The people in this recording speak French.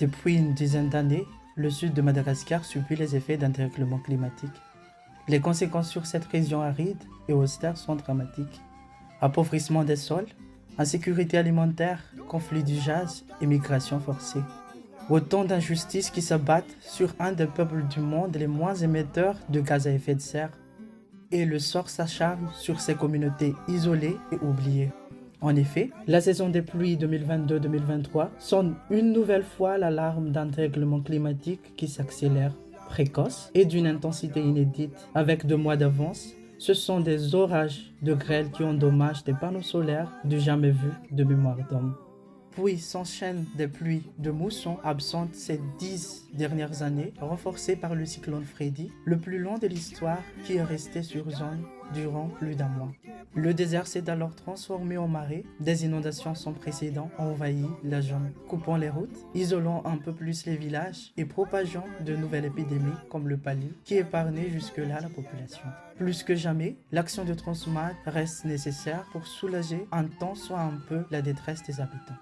Depuis une dizaine d'années, le sud de Madagascar subit les effets d'un dérèglement climatique. Les conséquences sur cette région aride et austère sont dramatiques. Appauvrissement des sols, insécurité alimentaire, conflits du gaz et migration forcée. Autant d'injustices qui s'abattent sur un des peuples du monde les moins émetteurs de gaz à effet de serre. Et le sort s'acharne sur ces communautés isolées et oubliées. En effet, la saison des pluies 2022-2023 sonne une nouvelle fois l'alarme d'un dérèglement climatique qui s'accélère, précoce et d'une intensité inédite. Avec 2 mois d'avance, ce sont des orages de grêle qui endommagent des panneaux solaires du jamais vu de mémoire d'homme. Puis s'enchaînent des pluies de mousson absentes ces 10 dernières années, renforcées par le cyclone Freddy, le plus long de l'histoire qui est resté sur zone durant plus d'un mois. Le désert s'est alors transformé en marée, des inondations sans précédent ont envahi la zone, coupant les routes, isolant un peu plus les villages et propageant de nouvelles épidémies comme le palu qui épargnait jusque-là la population. Plus que jamais, l'action de Transmad reste nécessaire pour soulager un tant soit un peu la détresse des habitants.